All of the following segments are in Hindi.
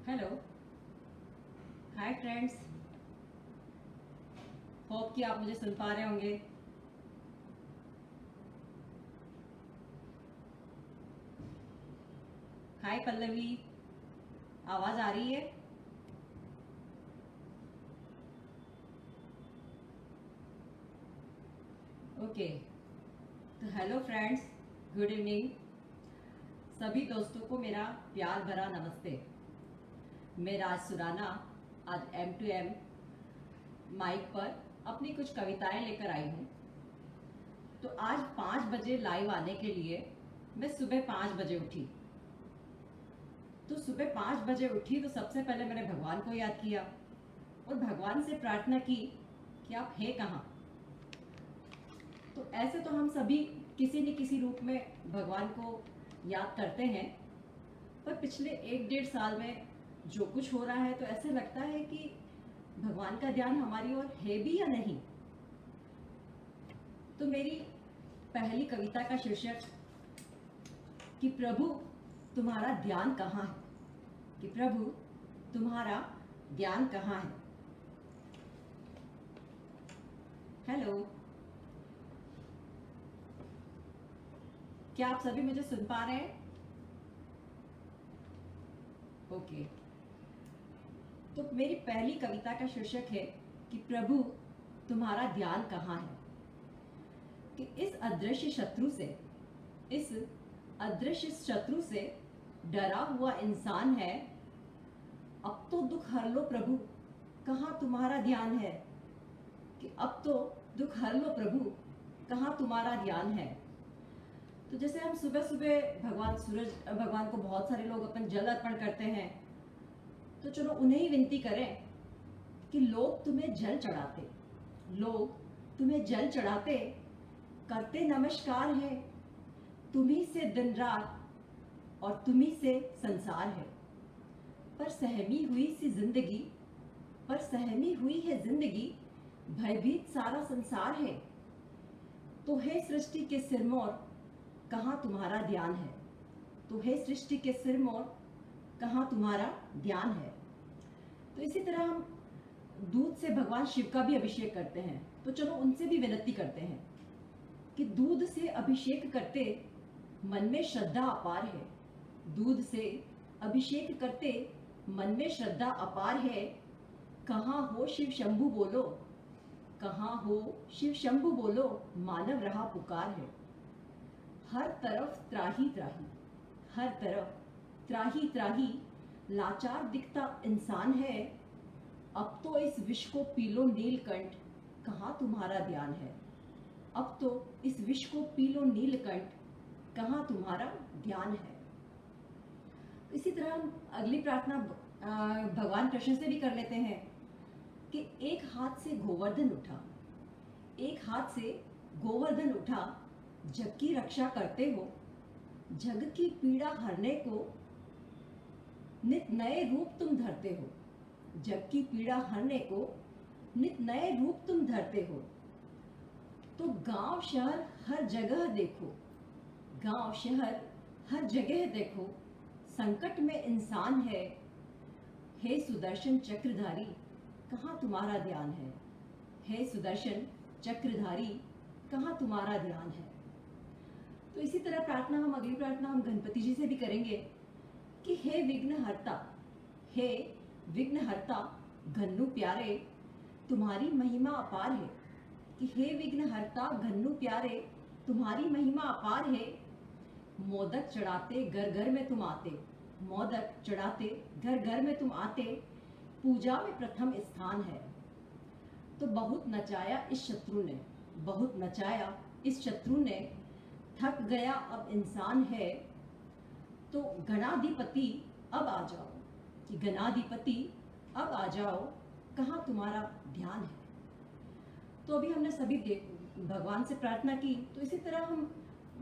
हेलो। Hi friends. होप कि आप मुझे सुन पा रहे होंगे। हाय पल्लवी, आवाज आ रही है? ओके। तो हेलो फ्रेंड्स, गुड इवनिंग। सभी दोस्तों को मेरा प्यार भरा नमस्ते। मैं राज सुराना आज M2M माइक पर अपनी कुछ कविताएं लेकर आई हूँ। तो आज 5 बजे लाइव आने के लिए मैं सुबह 5 बजे उठी। तो सुबह 5 बजे उठी तो सबसे पहले मैंने भगवान को याद किया और भगवान से प्रार्थना की कि आप हैं कहाँ। तो ऐसे तो हम सभी किसी न किसी रूप में भगवान को याद करते हैं, पर पिछले 1-1.5 साल में जो कुछ हो रहा है तो ऐसे लगता है कि भगवान का ध्यान हमारी ओर है भी या नहीं। तो मेरी पहली कविता का शीर्षक कि प्रभु तुम्हारा ध्यान कहाँ है, कि प्रभु तुम्हारा ध्यान कहाँ है। हेलो, क्या आप सभी मुझे सुन पा रहे हैं? ओके। तो मेरी पहली कविता का शीर्षक है कि प्रभु तुम्हारा ध्यान कहाँ है। कि इस अदृश्य शत्रु से डरा हुआ इंसान है। अब तो दुख हर लो प्रभु, कहाँ तुम्हारा ध्यान है। कि अब तो दुख हर लो प्रभु, कहाँ तुम्हारा ध्यान है। तो जैसे हम सुबह सुबह भगवान को बहुत सारे लोग अपन जल अर्पण करते हैं, तो चलो उन्हें ही विनती करें कि लोग तुम्हें जल चढ़ाते करते नमस्कार है। तुम्ही से दिन रात और तुम्ही से संसार है। पर सहमी हुई है जिंदगी, भयभीत सारा संसार है। तो हे सृष्टि के सिरमौर, कहाँ तुम्हारा ध्यान है। तो हे सृष्टि के सिरमौर, कहाँ तुम्हारा ध्यान है। तो इसी तरह हम दूध से भगवान शिव का भी अभिषेक करते हैं। तो चलो उनसे भी विनती करते हैं कि दूध से अभिषेक करते मन में श्रद्धा अपार है। दूध से अभिषेक करते मन में श्रद्धा अपार है। कहाँ हो शिव शंभु बोलो, कहाँ हो शिव शंभु बोलो, मानव रहा पुकार है। हर तरफ त्राही त्राही, हर तरफ त्राही त्राही, लाचार दिखता इंसान है। अब तो इस विष को पी लो नीलकंठ, कहाँ तुम्हारा ध्यान है। अब तो इस विष को पी लो नीलकंठ, कहाँ तुम्हारा ध्यान है। इसी तरह हम अगली प्रार्थना भगवान कृष्ण से भी कर लेते हैं कि एक हाथ से गोवर्धन उठा, जग की रक्षा करते हो। जग की पीड़ा हरने को नित नए रूप तुम धरते हो। जग की पीड़ा हरने को नित नए रूप तुम धरते हो। तो गांव शहर हर जगह देखो, संकट में इंसान है। हे सुदर्शन चक्रधारी, कहाँ तुम्हारा ध्यान है। हे सुदर्शन चक्रधारी, कहाँ तुम्हारा ध्यान है। तो इसी तरह अगली प्रार्थना हम गणपति जी से भी करेंगे कि हे विघ्नहर्ता घन्नु प्यारे, तुम्हारी महिमा अपार है। कि हे विघ्नहर्ता घन्नु प्यारे, तुम्हारी महिमा अपार है। मोदक चढ़ाते घर घर में तुम आते, पूजा में प्रथम स्थान है। तो बहुत नचाया इस शत्रु ने, थक गया अब इंसान है। तो गणाधिपति अब आ जाओ, कि गणाधिपति अब आ जाओ, कहाँ तुम्हारा ध्यान है। तो अभी हमने सभी भगवान से प्रार्थना की। तो इसी तरह हम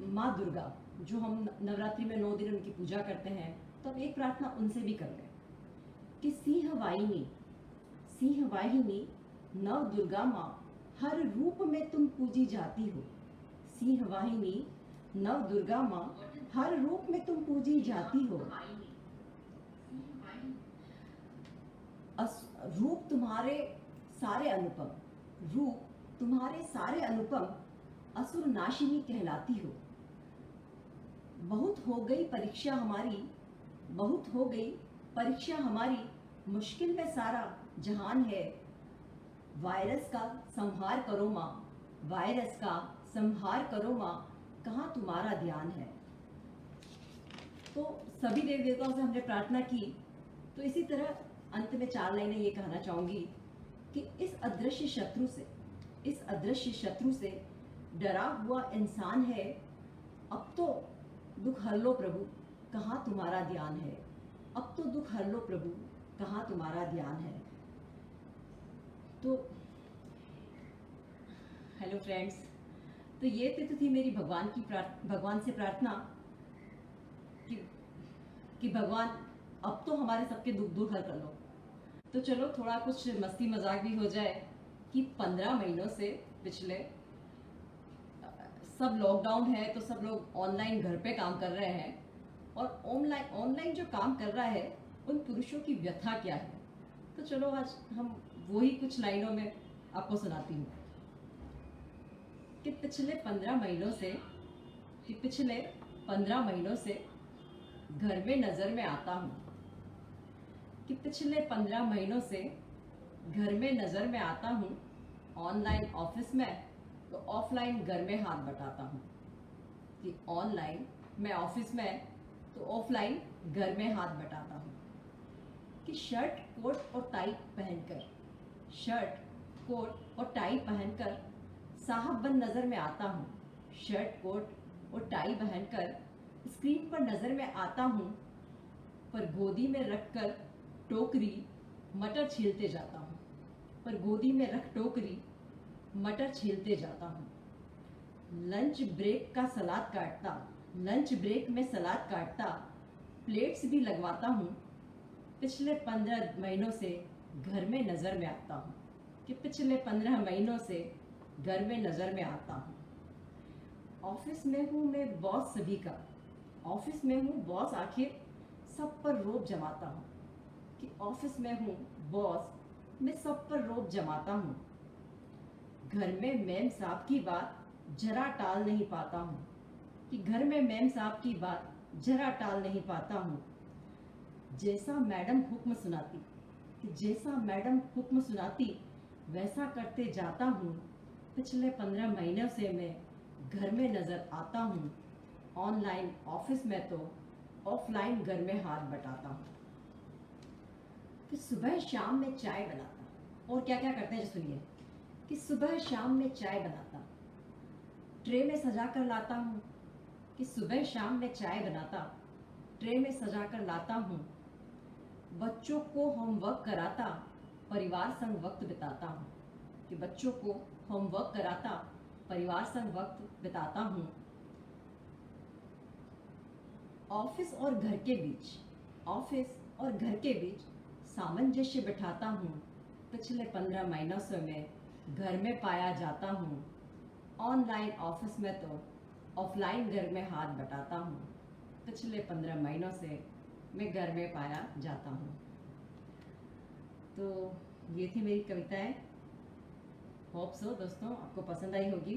माँ दुर्गा, जो हम नवरात्रि में 9 दिन उनकी पूजा करते हैं, तो अब एक प्रार्थना उनसे भी कर लें कि सिंह वाहिनी नव दुर्गा माँ, हर रूप में तुम पूजी जाती हो। सिंह वाहिनी नव दुर्गा माँ, हर रूप में तुम पूजी जाती हो। रूप तुम्हारे सारे अनुपम, रूप तुम्हारे सारे अनुपम, असुर नाशिनी कहलाती हो। बहुत हो गई परीक्षा हमारी, बहुत हो गई परीक्षा हमारी, मुश्किल में सारा जहान है। वायरस का संहार करो माँ, वायरस का संहार करो माँ, कहाँ तुम्हारा ध्यान है। तो सभी देवी देवताओं से हमने प्रार्थना की। तो इसी तरह अंत में 4 लाइनें ये कहना चाहूंगी कि इस अदृश्य शत्रु से, इस अदृश्य शत्रु से डरा हुआ इंसान है। अब तो दुख हर लो प्रभु, कहाँ तुम्हारा ध्यान है। अब तो दुख हर लो प्रभु, कहाँ तुम्हारा ध्यान है। तो हेलो फ्रेंड्स, तो ये तो थी मेरी भगवान से प्रार्थना कि भगवान अब तो हमारे सबके दुख दूर हल कर लो। तो चलो थोड़ा कुछ मस्ती मजाक भी हो जाए कि 15 महीनों से पिछले सब लॉकडाउन है, तो सब लोग ऑनलाइन घर पे काम कर रहे हैं, और ऑनलाइन जो काम कर रहा है उन पुरुषों की व्यथा क्या है। तो चलो आज हम वही कुछ लाइनों में आपको सुनाती हूँ कि पिछले 15 महीनों से घर में नजर में आता हूँ, कि पिछले 15 महीनों से घर में नजर में आता हूँ। ऑनलाइन ऑफिस में तो ऑफलाइन घर में हाथ बटाता हूँ, कि ऑनलाइन मैं ऑफिस में तो ऑफलाइन घर में हाथ बटाता हूँ। कि शर्ट कोट और टाई पहनकर साहब बन नजर में आता हूँ। शर्ट कोट और टाई पहनकर स्क्रीन पर नजर में आता हूँ, पर गोदी में रखकर टोकरी मटर छीलते जाता हूँ, पर गोदी में रख टोकरी मटर छीलते जाता हूँ। लंच ब्रेक में सलाद काटता, प्लेट्स भी लगवाता हूँ। पिछले 15 महीनों से घर में नजर में आता हूँ, कि पिछले 15 महीनों से घर में नजर में आता हूँ। ऑफिस में हूँ मैं बॉस सभी का, ऑफिस में हूँ बॉस आखिर सब पर रोब जमाता हूँ, कि ऑफिस में हूँ बॉस मैं सब पर रोब जमाता हूँ। घर में मैम साहब की बात जरा टाल नहीं पाता हूँ, कि घर में मैम साहब की बात जरा टाल नहीं पाता हूँ। जैसा मैडम हुक्म सुनाती, कि जैसा मैडम हुक्म सुनाती वैसा करते जाता हूँ। पिछले 15 महीनों से मैं घर में नजर आता हूँ। ऑनलाइन ऑफिस में तो ऑफलाइन घर में हाथ बटाता हूँ। कि सुबह शाम में चाय बनाता, और क्या क्या करते हैं जो सुनिए। कि सुबह शाम में चाय बनाता, ट्रे में सजा कर लाता हूँ, कि सुबह शाम में चाय बनाता, ट्रे में सजा कर लाता हूँ। बच्चों को होमवर्क कराता, परिवार संग वक्त बिताता हूँ, कि बच्चों को होमवर्क कराता, परिवार संग वक्त बिताता हूँ। ऑफिस और घर के बीच सामंजस्य बिठाता हूँ। पिछले 15 महीनों से मैं घर में पाया जाता हूँ। ऑनलाइन ऑफिस में तो ऑफलाइन घर में हाथ बटाता हूँ। पिछले 15 महीनों से मैं घर में पाया जाता हूँ। तो ये थी मेरी कविताएं। होप सो दोस्तों आपको पसंद आई होगी।